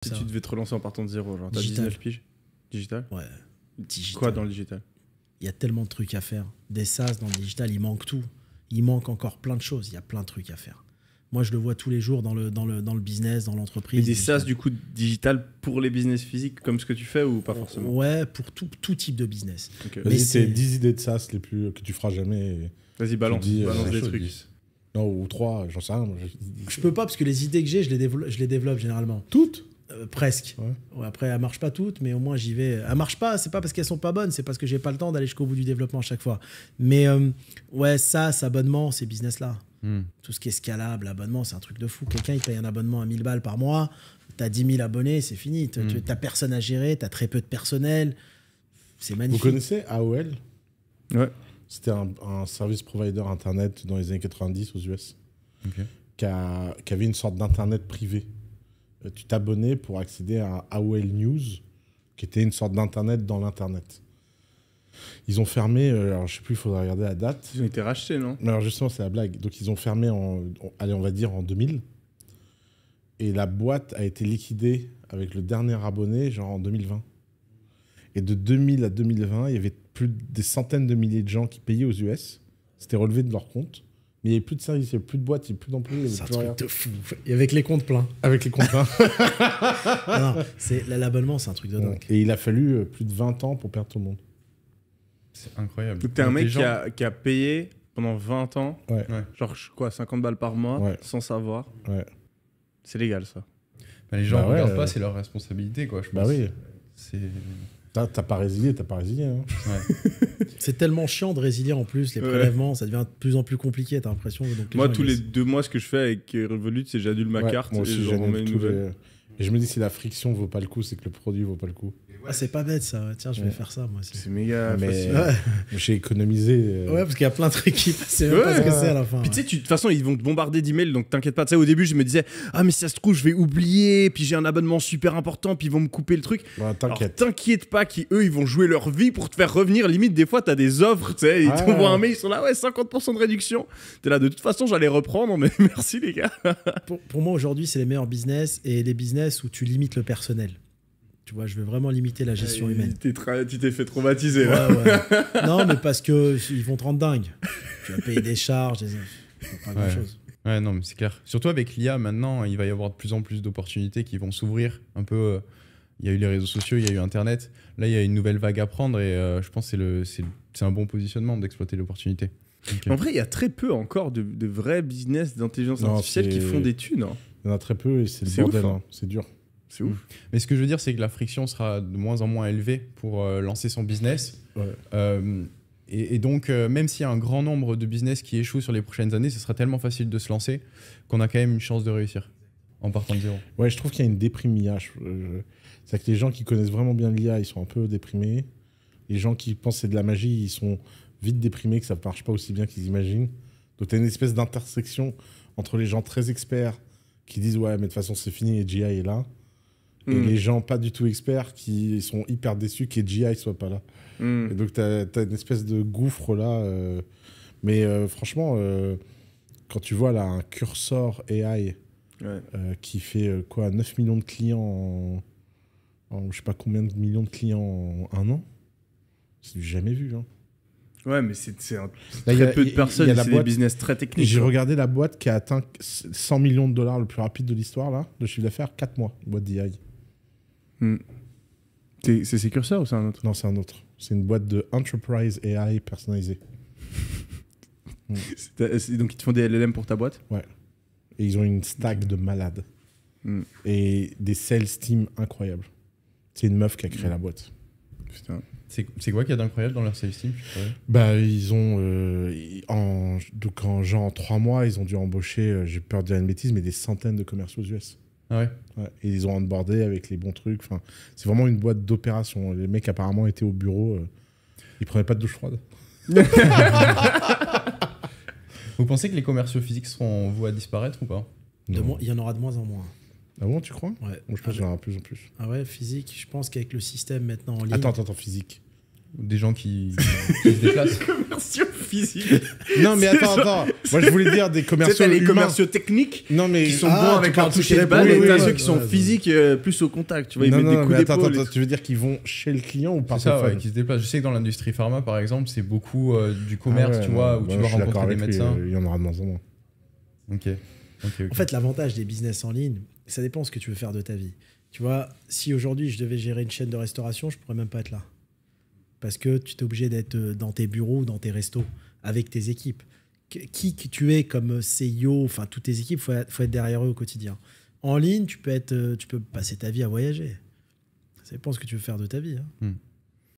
Si tu devais te relancer en partant de zéro, genre t'as Digital. 19 piges. Digital. Ouais, digital. Quoi dans le digital? Il y a tellement de trucs à faire. Des SaaS dans le digital, il manque tout. Il manque encore plein de choses. Il y a plein de trucs à faire. Moi, je le vois tous les jours dans le business, dans l'entreprise. Et des SaaS du coup digital pour les business physiques comme ce que tu fais ou pas forcément? Ouais, pour tout type de business. Okay. Mais Vas-y, c'est- c'est 10 idées de SaaS les plus que tu feras jamais. Vas-y, balance, dis, balance la des chose, trucs. 10. Non, ou 3, j'en sais rien. Moi, Je peux pas parce que les idées que j'ai, je les développe généralement. Toutes. Presque. Ouais. Ouais, après, elles marchent pas toutes, mais au moins j'y vais. Elles marchent pas, c'est pas parce qu'elles sont pas bonnes, c'est parce que j'ai pas le temps d'aller jusqu'au bout du développement à chaque fois. Mais ouais, ça, abonnement, ces business-là. Tout ce qui est scalable, abonnement, c'est un truc de fou. Quelqu'un, il paye un abonnement à 1000 balles par mois, t'as 10 000 abonnés, c'est fini. T'as personne à gérer, t'as très peu de personnel. C'est Vous magnifique. connaissez AOL? Ouais. C'était un service provider internet dans les années 90 aux US. Ok. Qui avait une sorte d'internet privé. Tu t'abonnais pour accéder à AOL News, qui était une sorte d'internet dans l'internet. Ils ont fermé, alors je sais plus, il faudrait regarder la date. Ils ont été rachetés, non? Mais alors justement, c'est la blague. Donc ils ont fermé allez, on va dire en 2000. Et la boîte a été liquidée avec le dernier abonné, genre en 2020. Et de 2000 à 2020, il y avait des centaines de milliers de gens qui payaient aux US. C'était relevé de leur compte. Mais il n'y avait plus de service, il n'y avait plus de boîte, il n'y avait plus d'employés. il y C'est un avait plus rien. truc de fou. Et avec les comptes pleins. Avec les comptes pleins. Non, l'abonnement, c'est un truc de dingue. Et il a fallu plus de 20 ans pour perdre tout le monde. C'est incroyable. Donc t'es un Donc, mec les gens- qui a payé pendant 20 ans, Ouais. genre quoi, 50 balles par mois, Ouais. sans savoir. Ouais. C'est légal ça. Bah, les gens Bah ouais, regardent pas, c'est leur responsabilité, quoi. Je Bah pense. oui. C'est. T'as pas résilié, hein. Ouais. C'est tellement chiant de résilier en plus, les Ouais. prélèvements, ça devient de plus en plus compliqué, t'as l'impression. Donc Moi, gens, tous ils les laissent- 2 mois, ce que je fais avec Revolut, c'est j'annule ma Ouais, carte moi et aussi, je j'annule remets une tous nouvelle. Et je me dis, si la friction vaut pas le coup, c'est que le produit vaut pas le coup. Ah, c'est pas bête ça, tiens, je vais Ouais. faire ça moi aussi. C'est méga Mais facile. Ouais. j'ai économisé. Ouais, parce qu'il y a plein de trucs qui passent, c'est même pas Ouais. ce que c'est à la fin. Puis ouais. tu sais, de toute façon, ils vont te bombarder d'emails, donc t'inquiète pas. Tu sais, au début, je me disais, ah, mais si ça se trouve, je vais oublier, puis j'ai un abonnement super important, puis ils vont me couper le truc. Ouais, Alors, t'inquiète. t'inquiète pas qu'eux, ils vont jouer leur vie pour te faire revenir. Limite, des fois, t'as des offres, tu sais, ils Ouais. t'envoient un mail, ils sont là, ouais, 50% de réduction. T'es là, de toute façon, j'allais reprendre, mais merci les gars. Pour moi aujourd'hui, c'est les meilleurs business et les business où tu limites le personnel. Tu vois, je veux vraiment limiter la gestion humaine. Tu t'es fait traumatiser, Ouais, là. ouais. Non, mais parce que ils vont te rendre dingue. Tu vas payer des charges, pas grand chose. Ouais, non, mais c'est clair. Surtout avec l'IA, maintenant, il va y avoir de plus en plus d'opportunités qui vont s'ouvrir. Un peu, il y a eu les réseaux sociaux, il y a eu Internet. Là, il y a une nouvelle vague à prendre et je pense que c'est un bon positionnement d'exploiter l'opportunité. En vrai, il y a très peu encore de vrais business d'intelligence Non, artificielle qui c'est- font des thunes. Hein. Il y en a très peu et c'est le C'est bordel. ouf, hein. Hein. C'est dur. C'est ouf. Mais ce que je veux dire, c'est que la friction sera de moins en moins élevée pour lancer son business. Ouais. Et donc, même s'il y a un grand nombre de business qui échouent sur les prochaines années, ce sera tellement facile de se lancer qu'on a quand même une chance de réussir en partant de zéro. Ouais, je trouve qu'il y a une déprime IA. C'est-à-dire que les gens qui connaissent vraiment bien l'IA, ils sont un peu déprimés. Les gens qui pensent que c'est de la magie, ils sont vite déprimés, que ça ne marche pas aussi bien qu'ils imaginent. Donc, tu as une espèce d'intersection entre les gens très experts qui disent « Ouais, mais de toute façon, c'est fini et GI est là ». Et les gens pas du tout experts qui sont hyper déçus que GI soit pas là. Et donc, tu as une espèce de gouffre là. Mais franchement, quand tu vois là un cursor AI qui fait 9 millions de clients en je sais pas combien de millions de clients en un an, c'est du jamais vu. Hein. Ouais, mais c'est Là, il y très a- peu de il y a personnes, la c'est des boîte- business très techniques. J'ai quoi. regardé la boîte qui a atteint 100 millions de dollars le plus rapide de l'histoire, là, de chiffre d'affaires, 4 mois, boîte d'AI. C'est ces curseurs ou c'est un autre? Non, c'est un autre. C'est une boîte de Enterprise AI personnalisée. Donc ils te font des LLM pour ta boîte? Et ils ont une stack de malades. Et des sales team incroyables. C'est une meuf qui a créé la boîte. Putain. C'est quoi qu'il y a d'incroyable dans leur sales team? Bah, ils ont. Donc, en 3 mois, ils ont dû embaucher, j'ai peur de dire une bêtise, mais des centaines de commerciaux US. Ah ouais? Ouais, et ils ont onboardé avec les bons trucs. Enfin, c'est vraiment une boîte d'opération. Les mecs, apparemment, étaient au bureau. Ils prenaient pas de douche froide. Vous pensez que les commerciaux physiques seront voués à disparaître ou pas? Non. Il y en aura de moins en moins. Ah bon, tu crois? Ouais. Moi, je pense qu'il y en aura de plus en plus. Ah ouais, physique, je pense qu'avec le système maintenant en ligne. Attends, physique. des gens qui se déplacent. Commerciaux physiques. Non, mais attends. Moi, je voulais dire des Tu sais, commerciaux t'as les humains. commerciaux techniques Non, mais qui sont Ah, bons tu avec parles leur toucher toucher de balle, les et balles, t'as oui, ceux oui, qui sont ouais, physiques plus au contact. Tu vois, ils Non, mettent des non, coups mais attends, d'épaule. tu veux dire qu'ils vont chez le client ou par C'est ça, téléphone? ouais, qui se déplacent. Je sais que dans l'industrie pharma, par exemple, c'est beaucoup du commerce, Ah ouais, tu vois, non, où tu moi, vas je suis d'accord rencontrer des avec lui, médecins. il y en aura de moins en moins. Ok. En fait, l'avantage des business en ligne, ça dépend ce que tu veux faire de ta vie. Tu vois, si aujourd'hui je devais gérer une chaîne de restauration, je pourrais même pas être là. Parce que tu es obligé d'être dans tes bureaux, dans tes restos, avec tes équipes. Qui que tu es comme CEO, enfin toutes tes équipes, faut être derrière eux au quotidien. En ligne, tu peux passer ta vie à voyager. Ça dépend ce que tu veux faire de ta vie. Hein.